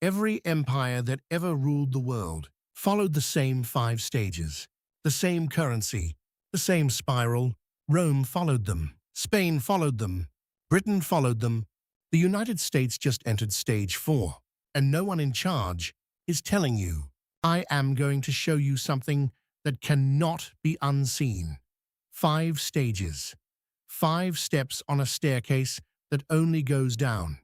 Every empire that ever ruled the world followed the same 5 stages, the same currency, the same spiral. Rome followed them, Spain followed them, Britain followed them. The United States just entered stage 4, and no one in charge is telling you, I am going to show you something that cannot be unseen. 5 stages. 5 steps on a staircase that only goes down.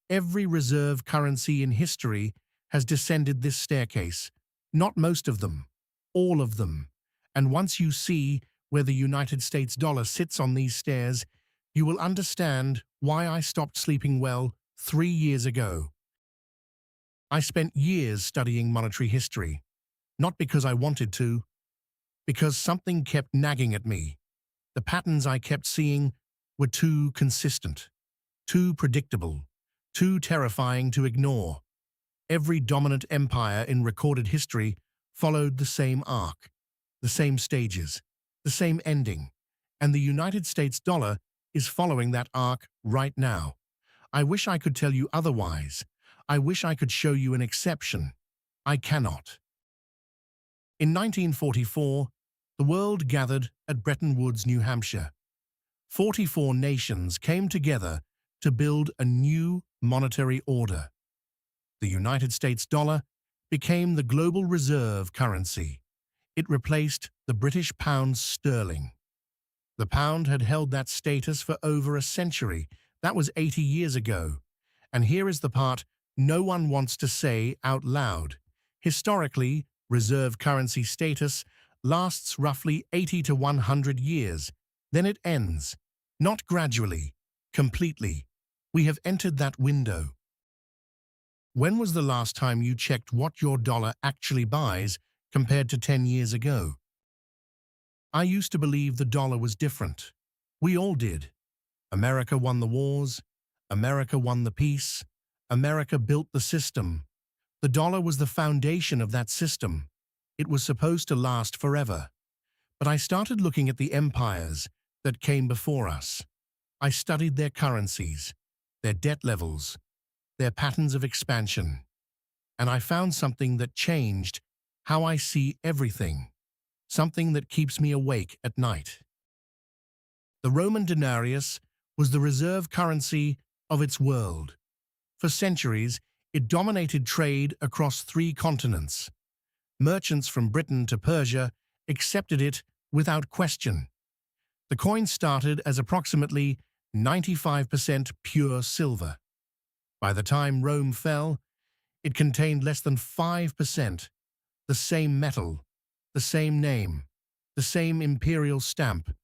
Every reserve currency in history has descended this staircase. Not most of them, all of them. And once you see where the United States dollar sits on these stairs, you will understand why I stopped sleeping well 3 years ago. I spent years studying monetary history, not because I wanted to, because something kept nagging at me. The patterns I kept seeing were too consistent, too predictable, too terrifying to ignore. Every dominant empire in recorded history followed the same arc, the same stages, the same ending, and the United States dollar is following that arc right now. I wish I could tell you otherwise. I wish I could show you an exception. I cannot. In 1944, the world gathered at Bretton Woods, New Hampshire. 44 nations came together to build a new monetary order. The United States dollar became the global reserve currency. It replaced the British pound sterling. The pound had held that status for over a century. That was 80 years ago. And here is the part no one wants to say out loud. Historically, reserve currency status lasts roughly 80 to 100 years. Then it ends. Not gradually, completely. We have entered that window. When was the last time you checked what your dollar actually buys compared to 10 years ago? I used to believe the dollar was different. We all did. America won the wars. America won the peace. America built the system. The dollar was the foundation of that system. It was supposed to last forever. But I started looking at the empires that came before us. I studied their currencies, their debt levels, their patterns of expansion. And I found something that changed how I see everything. Something that keeps me awake at night. The Roman denarius was the reserve currency of its world. For centuries, it dominated trade across 3 continents. Merchants from Britain to Persia accepted it without question. The coin started as approximately 95% pure silver. By the time Rome fell, it contained less than 5%, the same metal, the same name, the same imperial stamp,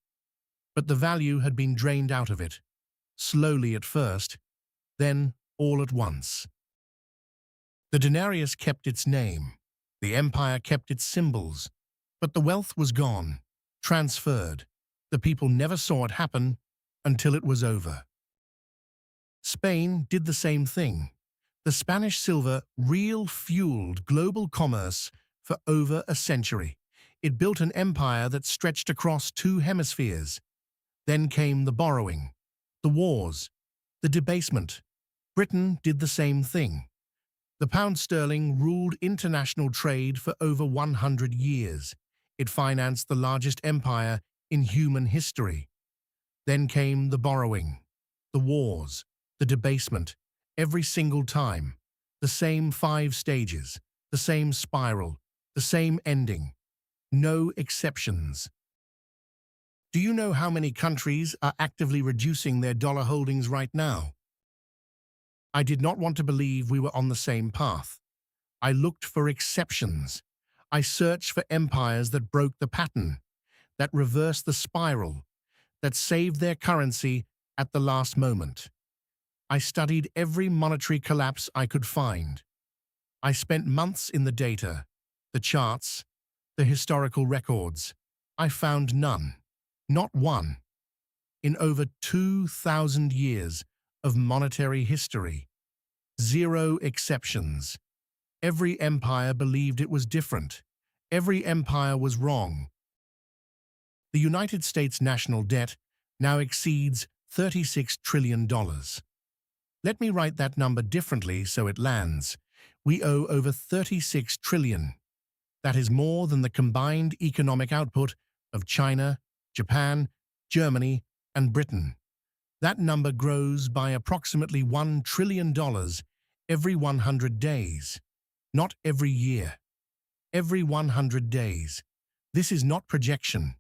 but the value had been drained out of it, slowly at first, then all at once. The denarius kept its name, the empire kept its symbols, but the wealth was gone, transferred. The people never saw it happen until it was over. Spain did the same thing. The Spanish silver real fueled global commerce for over a century. It built an empire that stretched across 2 hemispheres. Then came the borrowing, the wars, the debasement. Britain did the same thing. The pound sterling ruled international trade for over 100 years. It financed the largest empire in human history. Then came the borrowing, the wars, the debasement. Every single time, the same 5 stages, the same spiral, the same ending. No exceptions. Do you know how many countries are actively reducing their dollar holdings right now? I did not want to believe we were on the same path. I looked for exceptions. I searched for empires that broke the pattern, that reversed the spiral, that saved their currency at the last moment. I studied every monetary collapse I could find. I spent months in the data, the charts, the historical records. I found none, not one. In over 2,000 years of monetary history, 0 exceptions. Every empire believed it was different. Every empire was wrong. The United States national debt now exceeds $36 trillion. Let me write that number differently so it lands. We owe over 36 trillion. That is more than the combined economic output of China, Japan, Germany, and Britain. That number grows by approximately $1 trillion every 100 days, not every year. Every 100 days. This is not projection.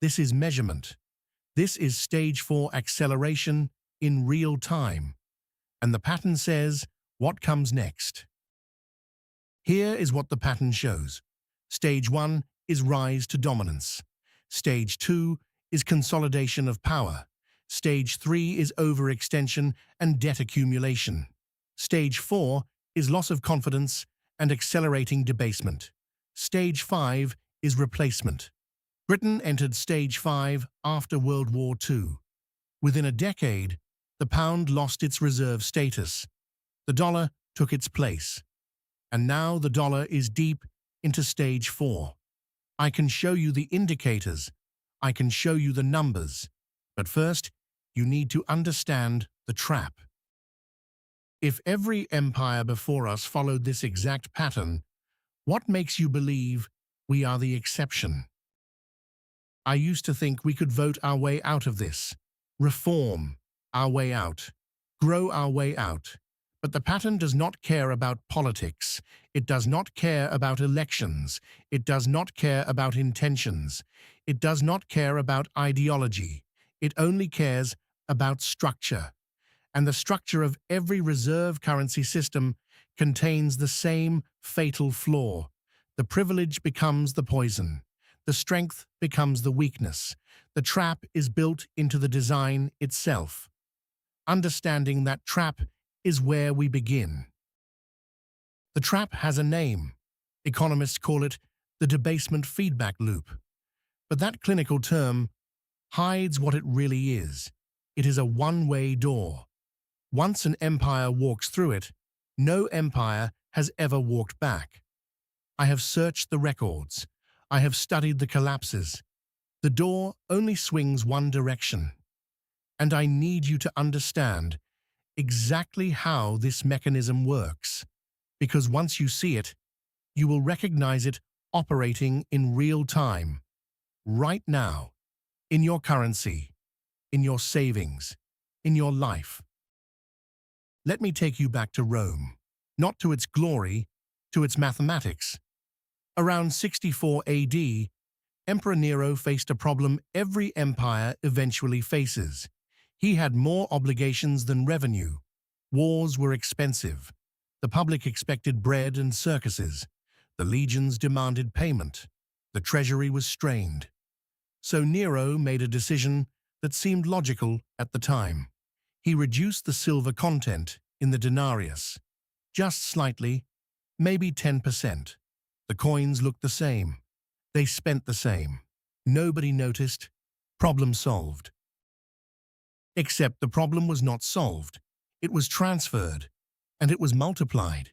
This is measurement. This is stage 4 acceleration in real time. And the pattern says, what comes next? Here is what the pattern shows. Stage 1 is rise to dominance. Stage 2 is consolidation of power. Stage 3 is overextension and debt accumulation. Stage 4 is loss of confidence and accelerating debasement. Stage 5 is replacement. Britain entered Stage 5 after World War II. Within a decade, the pound lost its reserve status. The dollar took its place. And now the dollar is deep into Stage 4. I can show you the indicators. I can show you the numbers. But first, you need to understand the trap. If every empire before us followed this exact pattern, what makes you believe we are the exception? I used to think we could vote our way out of this, reform our way out, grow our way out. But the pattern does not care about politics. It does not care about elections. It does not care about intentions. It does not care about ideology. It only cares about structure. And the structure of every reserve currency system contains the same fatal flaw. The privilege becomes the poison. The strength becomes the weakness. The trap is built into the design itself. Understanding that trap is where we begin. The trap has a name. Economists call it the debasement feedback loop. But that clinical term hides what it really is. It is a one-way door. Once an empire walks through it, no empire has ever walked back. I have searched the records. I have studied the collapses. The door only swings one direction. And I need you to understand exactly how this mechanism works, because once you see it, you will recognize it operating in real time, right now, in your currency, in your savings, in your life. Let me take you back to Rome, not to its glory, to its mathematics. Around 64 AD, Emperor Nero faced a problem every empire eventually faces. He had more obligations than revenue. Wars were expensive. The public expected bread and circuses. The legions demanded payment. The treasury was strained. So Nero made a decision that seemed logical at the time. He reduced the silver content in the denarius, just slightly, maybe 10%. The coins looked the same. They spent the same. Nobody noticed. Problem solved. Except the problem was not solved. It was transferred, and it was multiplied.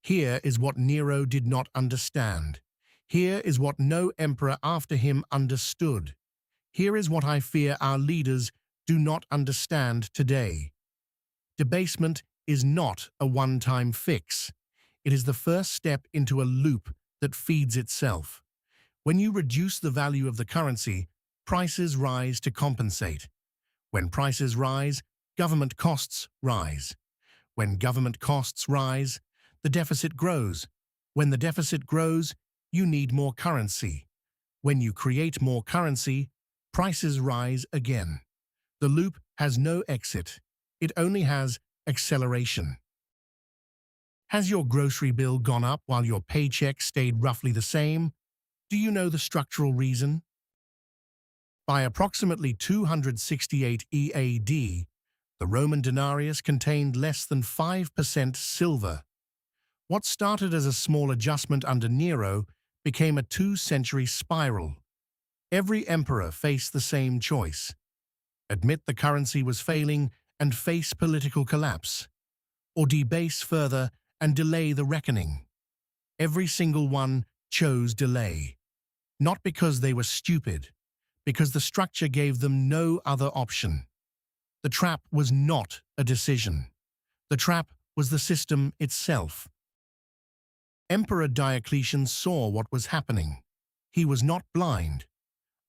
Here is what Nero did not understand. Here is what no emperor after him understood. Here is what I fear our leaders do not understand today. Debasement is not a one-time fix. It is the first step into a loop that feeds itself. When you reduce the value of the currency, prices rise to compensate. When prices rise, government costs rise. When government costs rise, the deficit grows. When the deficit grows, you need more currency. When you create more currency, prices rise again. The loop has no exit. It only has acceleration. Has your grocery bill gone up while your paycheck stayed roughly the same? Do you know the structural reason? By approximately 268 EAD, the Roman denarius contained less than 5% silver. What started as a small adjustment under Nero became a 2-century spiral. Every emperor faced the same choice: admit the currency was failing and face political collapse, or debase further and delay the reckoning. Every single one chose delay, not because they were stupid, because the structure gave them no other option. The trap was not a decision. The trap was the system itself. Emperor Diocletian saw what was happening. He was not blind.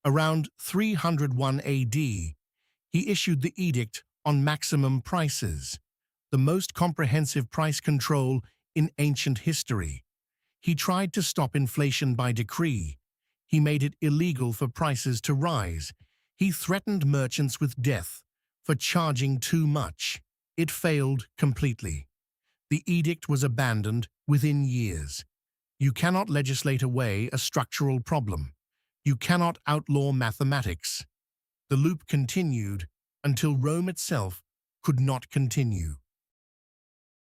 Around 301 AD, he issued the Edict on Maximum Prices, the most comprehensive price control in ancient history. He tried to stop inflation by decree. He made it illegal for prices to rise. He threatened merchants with death for charging too much. It failed completely. The edict was abandoned within years. You cannot legislate away a structural problem. You cannot outlaw mathematics. The loop continued until Rome itself could not continue.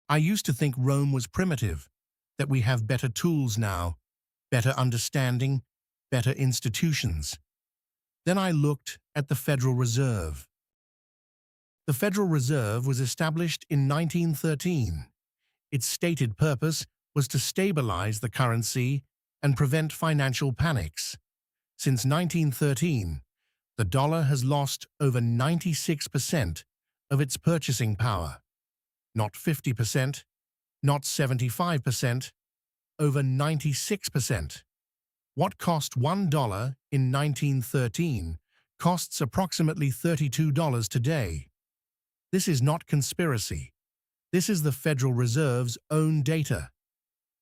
I used to think Rome was primitive, that we have better tools now, better understanding, better institutions. Then I looked at the Federal Reserve. The Federal Reserve was established in 1913. Its stated purpose was to stabilize the currency and prevent financial panics. Since 1913, the dollar has lost over 96% of its purchasing power. Not 50%, not 75%, over 96%. What cost $1 in 1913 costs approximately $32 today. This is not conspiracy. This is the Federal Reserve's own data.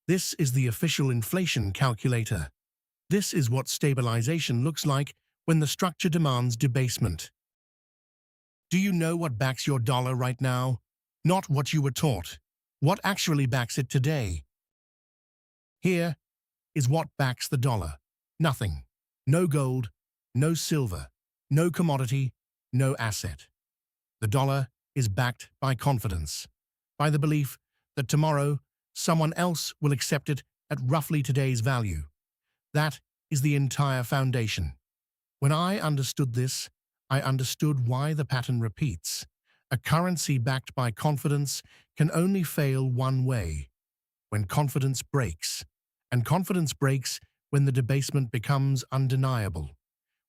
This is the official inflation calculator. This is what stabilization looks like when the structure demands debasement. Do you know what backs your dollar right now? Not what you were taught. What actually backs it today? Here is what backs the dollar. Nothing. No gold, no silver, no commodity, no asset. The dollar is backed by confidence, by the belief that tomorrow someone else will accept it at roughly today's value. That is the entire foundation. When I understood this, I understood why the pattern repeats. A currency backed by confidence can only fail one way: when confidence breaks. And confidence breaks when the debasement becomes undeniable,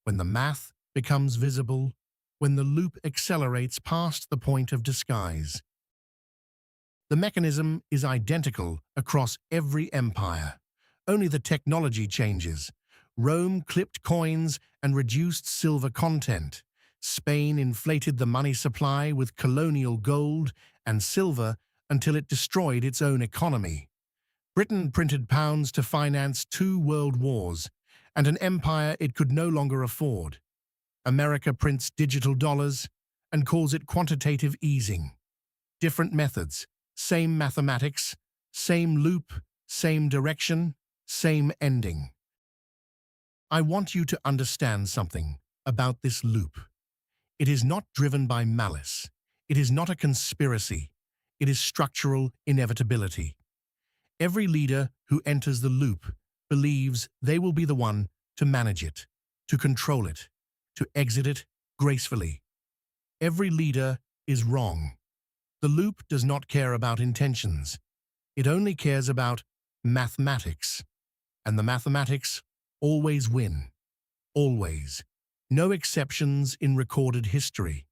when the math becomes visible, when the loop accelerates past the point of disguise. The mechanism is identical across every empire. Only the technology changes. Rome clipped coins and reduced silver content. Spain inflated the money supply with colonial gold and silver until it destroyed its own economy. Britain printed pounds to finance 2 world wars and an empire it could no longer afford. America prints digital dollars and calls it quantitative easing. Different methods, same mathematics, same loop, same direction, same ending. I want you to understand something about this loop. It is not driven by malice. It is not a conspiracy. It is structural inevitability. Every leader who enters the loop believes they will be the one to manage it, to control it, to exit it gracefully. Every leader is wrong. The loop does not care about intentions. It only cares about mathematics. And the mathematics always win. Always. No exceptions in recorded history.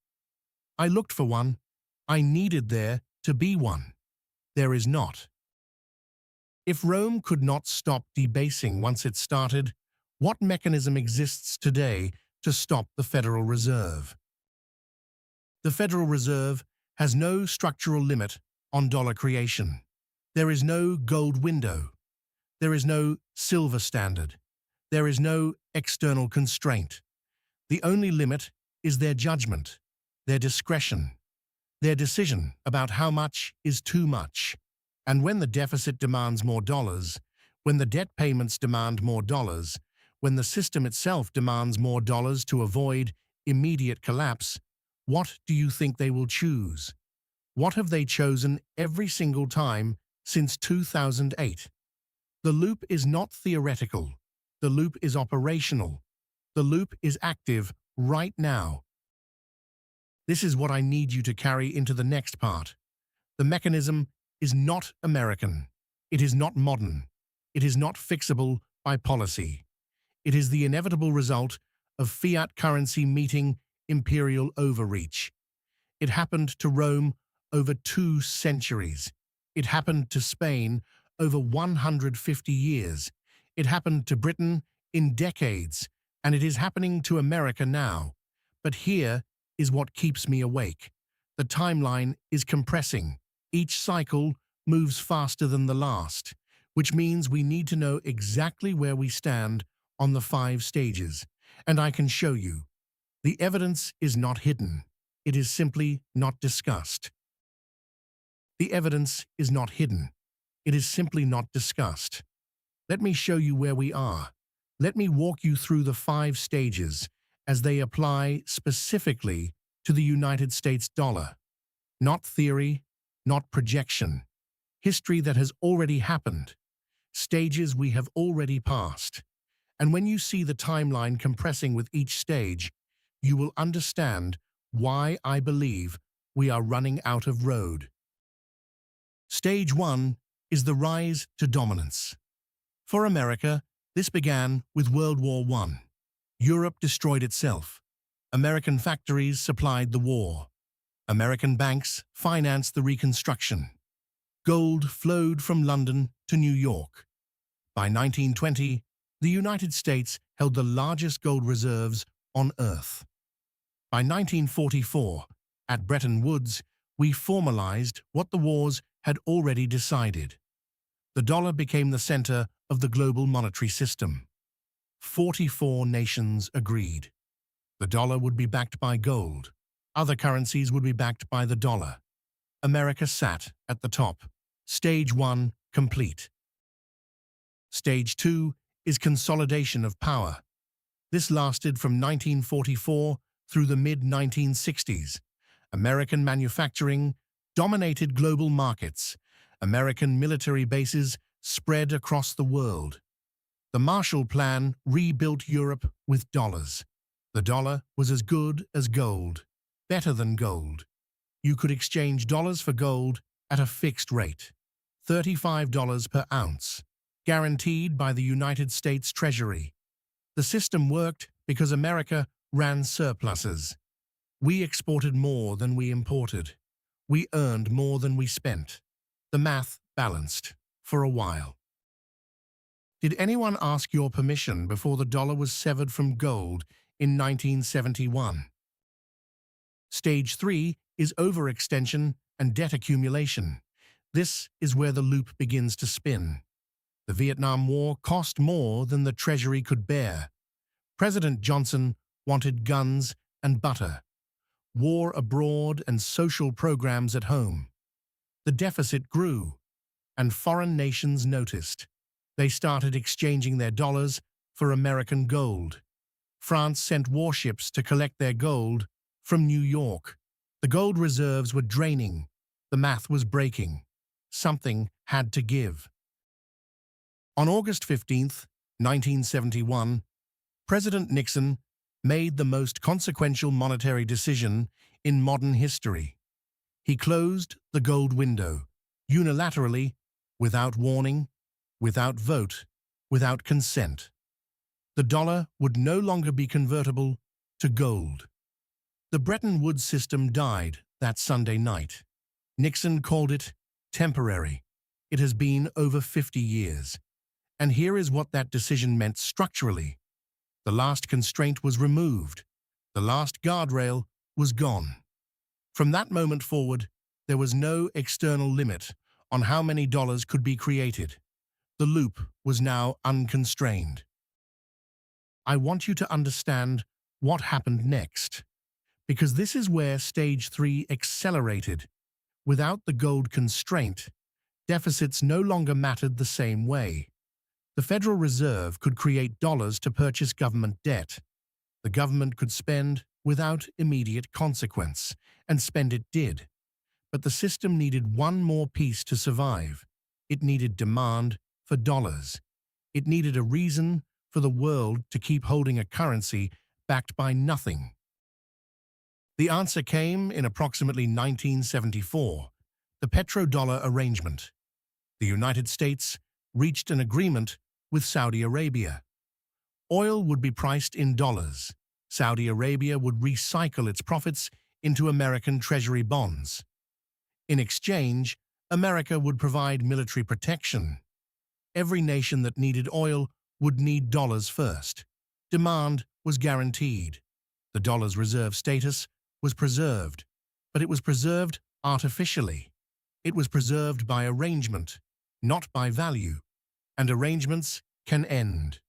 I looked for one. I needed there to be one. There is not. If Rome could not stop debasing once it started, what mechanism exists today to stop the Federal Reserve? The Federal Reserve has no structural limit on dollar creation. There is no gold window. There is no silver standard. There is no external constraint. The only limit is their judgment, their discretion, their decision about how much is too much. And when the deficit demands more dollars, when the debt payments demand more dollars, when the system itself demands more dollars to avoid immediate collapse, what do you think they will choose? What have they chosen every single time since 2008? The loop is not theoretical. The loop is operational. The loop is active right now. This is what I need you to carry into the next part. The mechanism is not American. It is not modern. It is not fixable by policy. It is the inevitable result of fiat currency meeting imperial overreach. It happened to Rome over 2 centuries. It happened to Spain over 150 years. It happened to Britain in decades, and it is happening to America now. But here is what keeps me awake. The timeline is compressing. Each cycle moves faster than the last, which means we need to know exactly where we stand on the 5 stages. And I can show you. The evidence is not hidden. It is simply not discussed. The evidence is not hidden. It is simply not discussed. Let me show you where we are. Let me walk you through the 5 stages as they apply specifically to the United States dollar. Not theory, not projection. History that has already happened. Stages we have already passed. And when you see the timeline compressing with each stage, you will understand why I believe we are running out of road. Stage 1 is the rise to dominance. For America, this began with World War I. Europe destroyed itself. American factories supplied the war. American banks financed the reconstruction. Gold flowed from London to New York. By 1920, the United States held the largest gold reserves on Earth. By 1944, at Bretton Woods, we formalized what the wars had already decided. The dollar became the center of the global monetary system. 44 nations agreed. The dollar would be backed by gold. Other currencies would be backed by the dollar. America sat at the top. Stage 1 complete. Stage 2 is consolidation of power. This lasted from 1944 through the mid-1960s. American manufacturing dominated global markets. American military bases spread across the world. The Marshall Plan rebuilt Europe with dollars. The dollar was as good as gold, better than gold. You could exchange dollars for gold at a fixed rate, $35 per ounce, guaranteed by the United States Treasury. The system worked because America ran surpluses. We exported more than we imported. We earned more than we spent. The math balanced for a while. Did anyone ask your permission before the dollar was severed from gold in 1971? Stage 3 is overextension and debt accumulation. This is where the loop begins to spin. The Vietnam War cost more than the Treasury could bear. President Johnson wanted guns and butter, war abroad and social programs at home. The deficit grew, and foreign nations noticed. They started exchanging their dollars for American gold. France sent warships to collect their gold from New York. The gold reserves were draining. The math was breaking. Something had to give. On August 15, 1971, President Nixon made the most consequential monetary decision in modern history. He closed the gold window, unilaterally, without warning, without vote, without consent. The dollar would no longer be convertible to gold. The Bretton Woods system died that Sunday night. Nixon called it temporary. It has been over 50 years. And here is what that decision meant structurally. The last constraint was removed. The last guardrail was gone. From that moment forward, there was no external limit on how many dollars could be created. The loop was now unconstrained. I want you to understand what happened next, because this is where Stage 3 accelerated. Without the gold constraint, deficits no longer mattered the same way. The Federal Reserve could create dollars to purchase government debt. The government could spend without immediate consequence, and spend it did. But the system needed one more piece to survive. It needed demand for dollars. It needed a reason for the world to keep holding a currency backed by nothing. The answer came in approximately 1974, the petrodollar arrangement. The United States reached an agreement with Saudi Arabia. Oil would be priced in dollars. Saudi Arabia would recycle its profits into American Treasury bonds. In exchange, America would provide military protection. Every nation that needed oil would need dollars first. Demand was guaranteed. The dollar's reserve status was preserved, but it was preserved artificially. It was preserved by arrangement, not by value, and arrangements can end.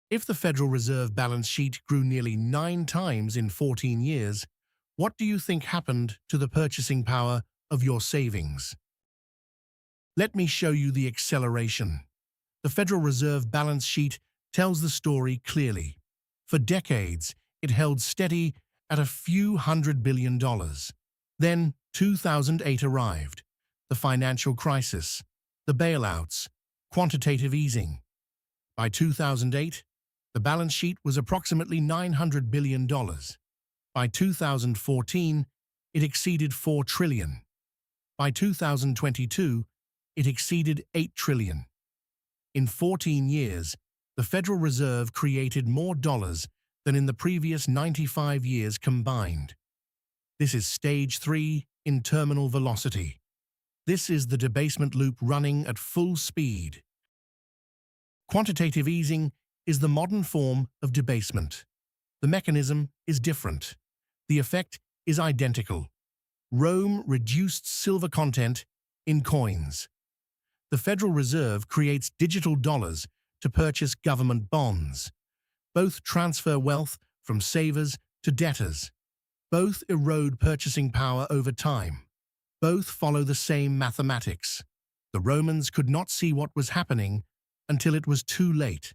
If the Federal Reserve balance sheet grew nearly 9 times in 14 years, what do you think happened to the purchasing power of your savings? Let me show you the acceleration. The Federal Reserve balance sheet tells the story clearly. For decades, it held steady at a few $100 billion. Then 2008 arrived. The financial crisis, the bailouts, quantitative easing. By 2008, the balance sheet was approximately $900 billion. By 2014, it exceeded $4 trillion. By 2022, it exceeded $8 trillion. In 14 years, the Federal Reserve created more dollars than in the previous 95 years combined. This is stage 3 in terminal velocity. This is the debasement loop running at full speed. Quantitative easing is the modern form of debasement. The mechanism is different. The effect is identical. Rome reduced silver content in coins. The Federal Reserve creates digital dollars to purchase government bonds. Both transfer wealth from savers to debtors. Both erode purchasing power over time. Both follow the same mathematics. The Romans could not see what was happening until it was too late.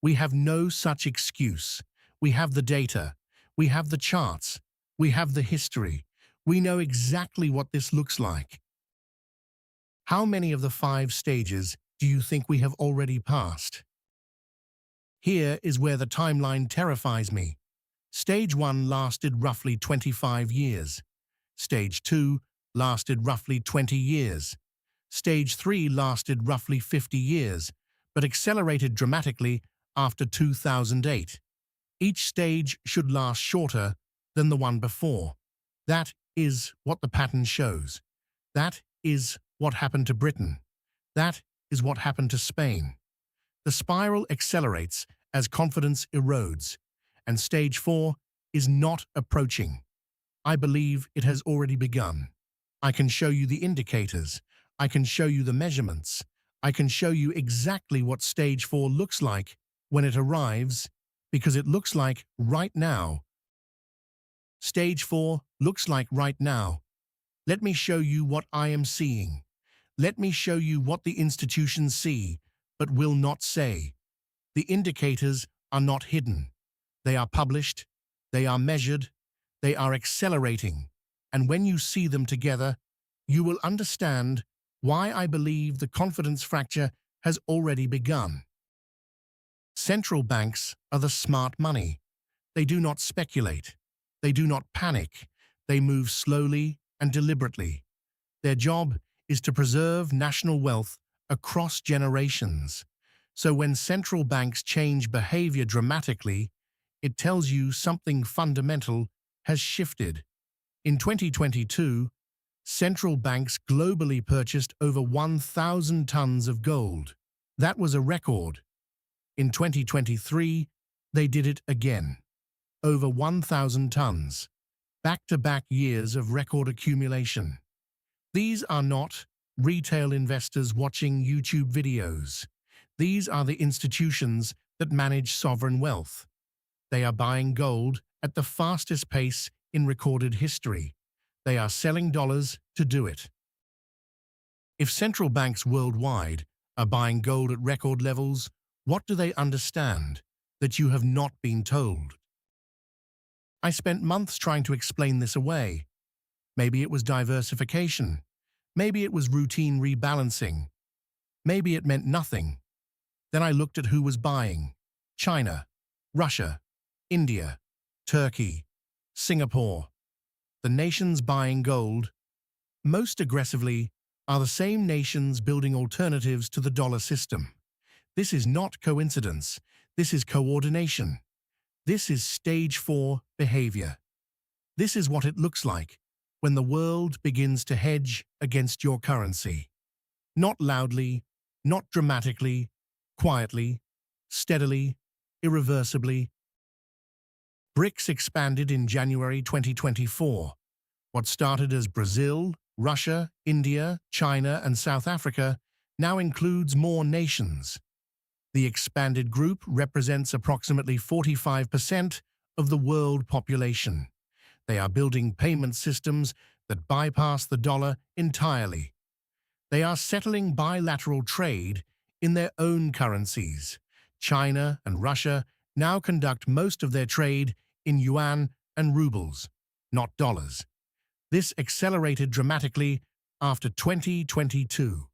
We have no such excuse. We have the data. We have the charts. We have the history. We know exactly what this looks like. How many of the 5 stages do you think we have already passed? Here is where the timeline terrifies me. Stage 1 lasted roughly 25 years. Stage 2 lasted roughly 20 years. Stage 3 lasted roughly 50 years, but accelerated dramatically after 2008. Each stage should last shorter than the one before. That is what the pattern shows. That is what happened to Britain. That is what happened to Spain. The spiral accelerates as confidence erodes, and stage 4 is not approaching. I believe it has already begun. I can show you the indicators. I can show you the measurements. I can show you exactly what stage 4 looks like when it arrives, because it looks like right now. Stage 4 looks like right now. Let me show you what I am seeing. Let me show you what the institutions see, but will not say. The indicators are not hidden. They are published. They are measured. They are accelerating. And when you see them together, you will understand why I believe the confidence fracture has already begun. Central banks are the smart money. They do not speculate. They do not panic. They move slowly and deliberately. Their job is to preserve national wealth across generations. So when central banks change behavior dramatically, it tells you something fundamental has shifted. In 2022, central banks globally purchased over 1,000 tons of gold. That was a record. In 2023, they did it again. Over 1,000 tons. Back-to-back years of record accumulation. These are not retail investors watching YouTube videos. These are the institutions that manage sovereign wealth. They are buying gold at the fastest pace in recorded history. They are selling dollars to do it. If central banks worldwide are buying gold at record levels, what do they understand that you have not been told? I spent months trying to explain this away. Maybe it was diversification. Maybe it was routine rebalancing. Maybe it meant nothing. Then I looked at who was buying. China, Russia, India, Turkey, Singapore. The nations buying gold most aggressively are the same nations building alternatives to the dollar system. This is not coincidence. This is coordination. This is stage 4 behavior. This is what it looks like when the world begins to hedge against your currency. Not loudly, not dramatically, quietly, steadily, irreversibly. BRICS expanded in January 2024. What started as Brazil, Russia, India, China, and South Africa now includes more nations. The expanded group represents approximately 45% of the world population. They are building payment systems that bypass the dollar entirely. They are settling bilateral trade in their own currencies. China and Russia now conduct most of their trade in yuan and rubles, not dollars. This accelerated dramatically after 2022.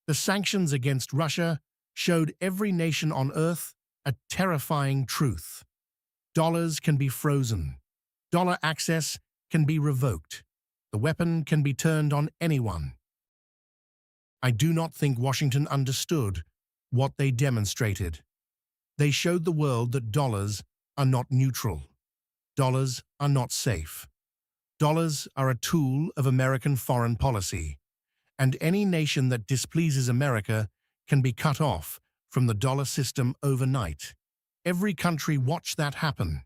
The sanctions against Russia showed every nation on Earth a terrifying truth. Dollars can be frozen. Dollar access can be revoked. The weapon can be turned on anyone. I do not think Washington understood what they demonstrated. They showed the world that dollars are not neutral. Dollars are not safe. Dollars are a tool of American foreign policy, and any nation that displeases America can be cut off from the dollar system overnight. Every country watched that happen.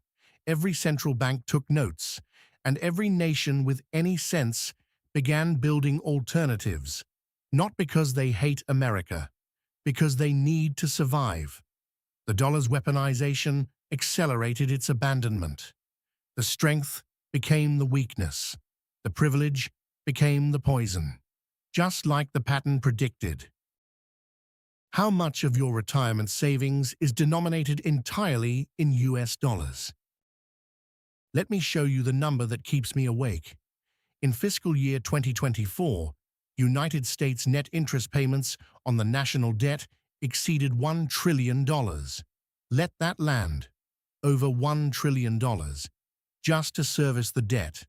Every central bank took notes, and every nation with any sense began building alternatives, not because they hate America, because they need to survive. The dollar's weaponization accelerated its abandonment. The strength became the weakness. The privilege became the poison, just like the pattern predicted. How much of your retirement savings is denominated entirely in US dollars? Let me show you the number that keeps me awake. In fiscal year 2024, United States net interest payments on the national debt exceeded $1 trillion. Let that land. Over $1 trillion. Just to service the debt.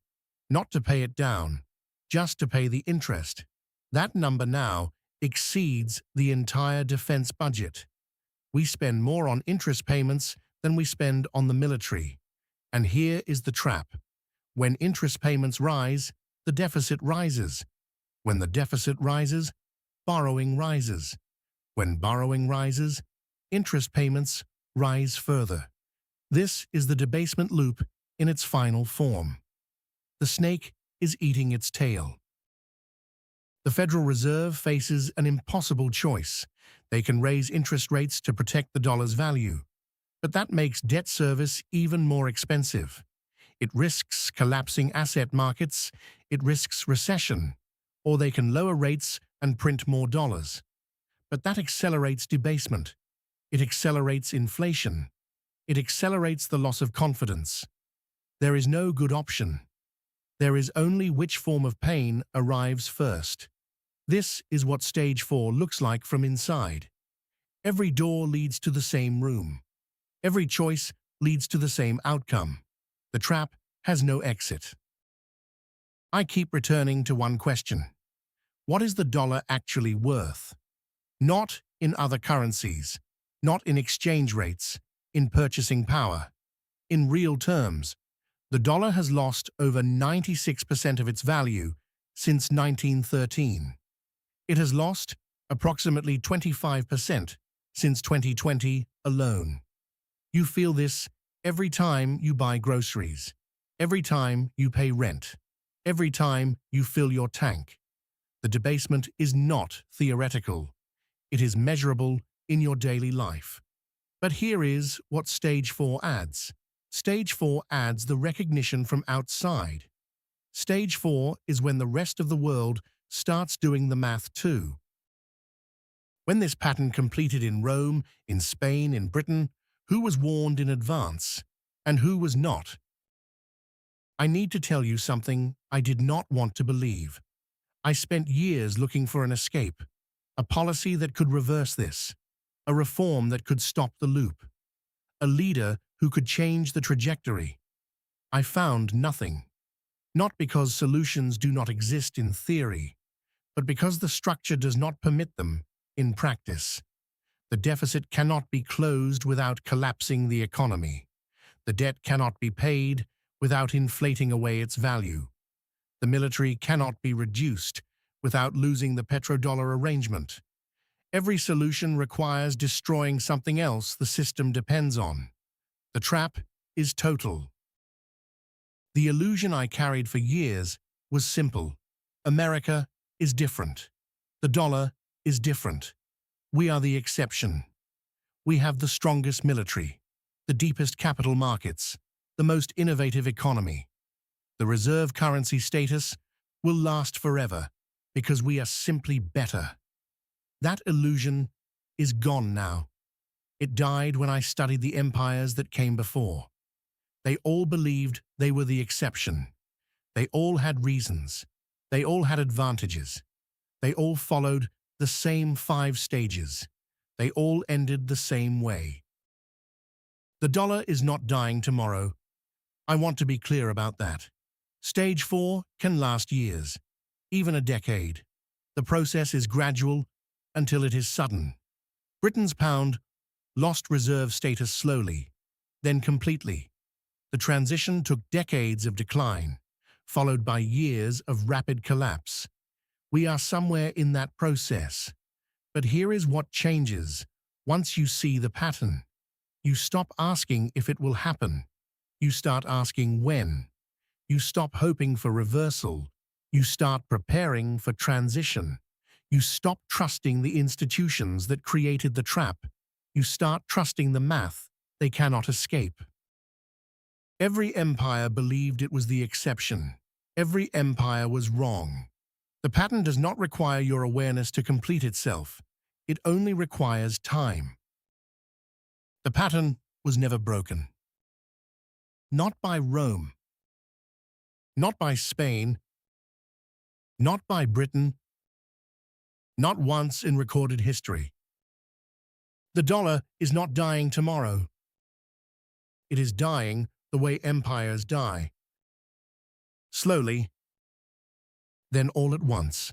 Not to pay it down. Just to pay the interest. That number now exceeds the entire defense budget. We spend more on interest payments than we spend on the military. And here is the trap. When interest payments rise, the deficit rises. When the deficit rises, borrowing rises. When borrowing rises, interest payments rise further. This is the debasement loop in its final form. The snake is eating its tail. The Federal Reserve faces an impossible choice. They can raise interest rates to protect the dollar's value. But that makes debt service even more expensive. It risks collapsing asset markets, it risks recession, or they can lower rates and print more dollars. But that accelerates debasement. It accelerates inflation. It accelerates the loss of confidence. There is no good option. There is only which form of pain arrives first. This is what stage 4 looks like from inside. Every door leads to the same room. Every choice leads to the same outcome. The trap has no exit. I keep returning to one question. What is the dollar actually worth? Not in other currencies, not in exchange rates, in purchasing power. In real terms, the dollar has lost over 96% of its value since 1913. It has lost approximately 25% since 2020 alone. You feel this every time you buy groceries, every time you pay rent, every time you fill your tank. The debasement is not theoretical. It is measurable in your daily life. But here is what Stage 4 adds. Stage 4 adds the recognition from outside. Stage 4 is when the rest of the world starts doing the math too. When this pattern completed in Rome, in Spain, in Britain, who was warned in advance, and who was not? I need to tell you something I did not want to believe. I spent years looking for an escape, a policy that could reverse this, a reform that could stop the loop, a leader who could change the trajectory. I found nothing. Not because solutions do not exist in theory, but because the structure does not permit them in practice. The deficit cannot be closed without collapsing the economy. The debt cannot be paid without inflating away its value. The military cannot be reduced without losing the petrodollar arrangement. Every solution requires destroying something else the system depends on. The trap is total. The illusion I carried for years was simple. America is different. The dollar is different. We are the exception. We have the strongest military, the deepest capital markets, the most innovative economy. The reserve currency status will last forever because we are simply better. That illusion is gone now. It died when I studied the empires that came before. They all believed they were the exception. They all had reasons. They all had advantages. They all followed the same 5 stages. They all ended the same way. The dollar is not dying tomorrow. I want to be clear about that. Stage 4 can last years, even a decade. The process is gradual until it is sudden. Britain's pound lost reserve status slowly, then completely. The transition took decades of decline, followed by years of rapid collapse. We are somewhere in that process. But here is what changes. Once you see the pattern, you stop asking if it will happen. You start asking when. You stop hoping for reversal. You start preparing for transition. You stop trusting the institutions that created the trap. You start trusting the math they cannot escape. Every empire believed it was the exception. Every empire was wrong. The pattern does not require your awareness to complete itself. It only requires time. The pattern was never broken. Not by Rome. Not by Spain. Not by Britain. Not once in recorded history. The dollar is not dying tomorrow. It is dying the way empires die. Slowly, then all at once.